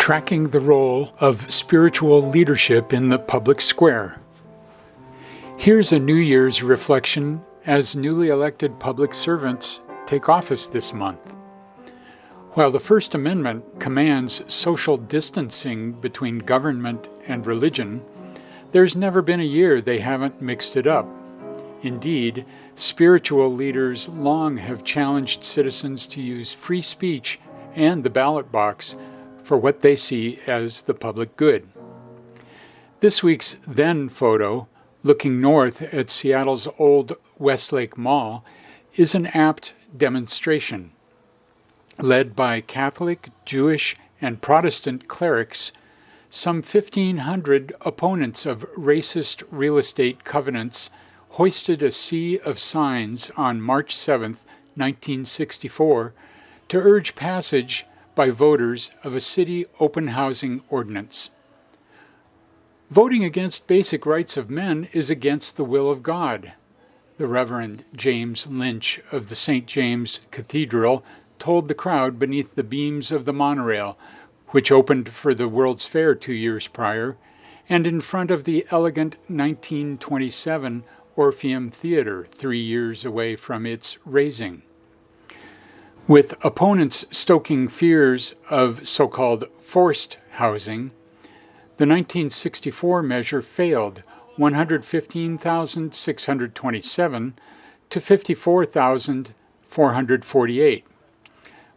tracking the role of spiritual leadership in the public square. Here's a New Year's reflection as newly elected public servants take office this month. While the First Amendment commands social distancing between government and religion, there's never been a year they haven't mixed it up. Indeed, spiritual leaders long have challenged citizens to use free speech and the ballot box for what they see as the public good. This week's then photo, looking north at Seattle's old Westlake Mall, is an apt demonstration. Led by Catholic, Jewish, and Protestant clerics, some 1,500 opponents of racist real estate covenants hoisted a sea of signs on March 7, 1964, to urge passage by voters of a city open housing ordinance. Voting against basic rights of men is against the will of God, the Reverend James Lynch of the St. James Cathedral told the crowd beneath the beams of the monorail, which opened for the World's Fair 2 years prior, and in front of the elegant 1927 Orpheum Theater 3 years away from its raising. With opponents stoking fears of so-called forced housing, the 1964 measure failed 115,627 to 54,448.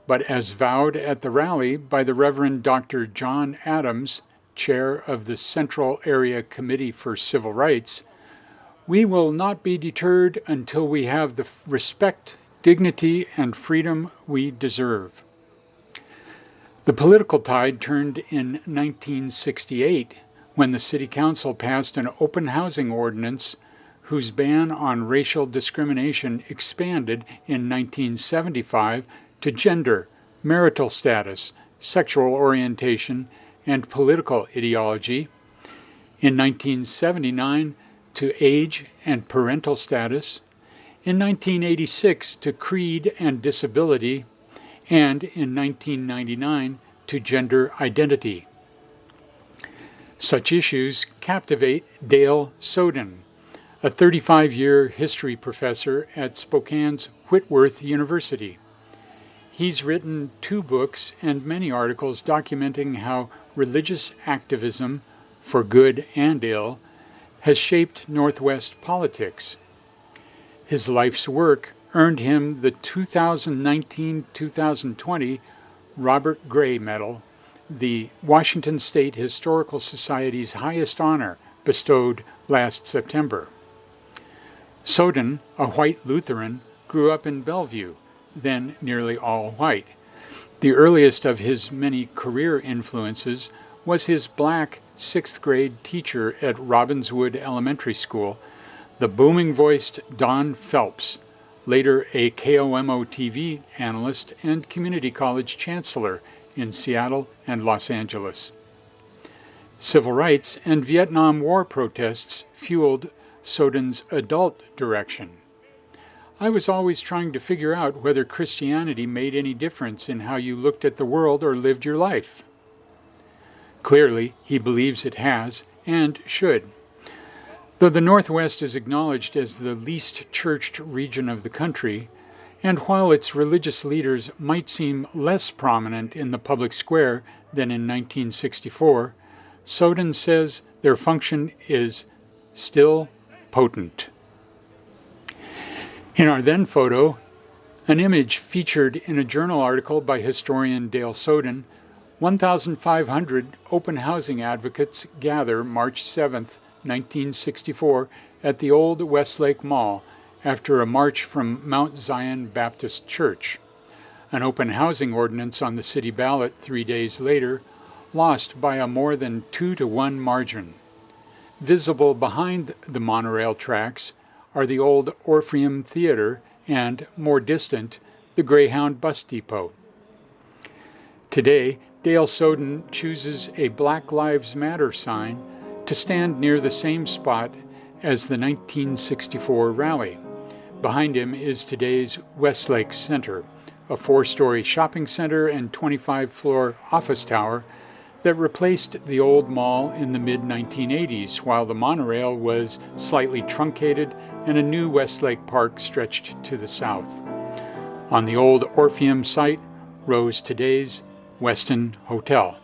But as vowed at the rally by the Reverend Dr. John Adams, chair of the Central Area Committee for Civil Rights, we will not be deterred until we have the respect, dignity, and freedom we deserve. The political tide turned in 1968 when the City Council passed an open housing ordinance whose ban on racial discrimination expanded in 1975 to gender, marital status, sexual orientation, and political ideology, in 1979 to age and parental status, in 1986 to creed and disability, and in 1999 to gender identity. Such issues captivate Dale Soden, a 35-year history professor at Spokane's Whitworth University. He's written 2 books and many articles documenting how religious activism, for good and ill, has shaped Northwest politics. His life's work earned him the 2019-2020 Robert Gray Medal, the Washington State Historical Society's highest honor, bestowed last September. Soden, a white Lutheran, grew up in Bellevue, then nearly all white. The earliest of his many career influences was his black 6th grade teacher at Robbinswood Elementary School, the booming-voiced Don Phelps, later a KOMO TV analyst and community college chancellor in Seattle and Los Angeles. Civil rights and Vietnam War protests fueled Soden's adult direction. I was always trying to figure out whether Christianity made any difference in how you looked at the world or lived your life. Clearly, he believes it has and should. Though the Northwest is acknowledged as the least churched region of the country, and while its religious leaders might seem less prominent in the public square than in 1964, Soden says their function is still potent. In our then photo, an image featured in a journal article by historian Dale Soden, 1,500 open housing advocates gather March 7, 1964, at the old Westlake Mall after a march from Mount Zion Baptist Church. An open housing ordinance on the city ballot 3 days later lost by a more than 2-to-1 margin. Visible behind the monorail tracks are the old Orpheum Theater and, more distant, the Greyhound Bus Depot. Today, Dale Soden chooses a Black Lives Matter sign to stand near the same spot as the 1964 rally. Behind him is today's Westlake Center, a 4-story shopping center and 25-floor office tower that replaced the old mall in the mid-1980s, while the monorail was slightly truncated and a new Westlake Park stretched to the south. On the old Orpheum site rose today's Westin Hotel.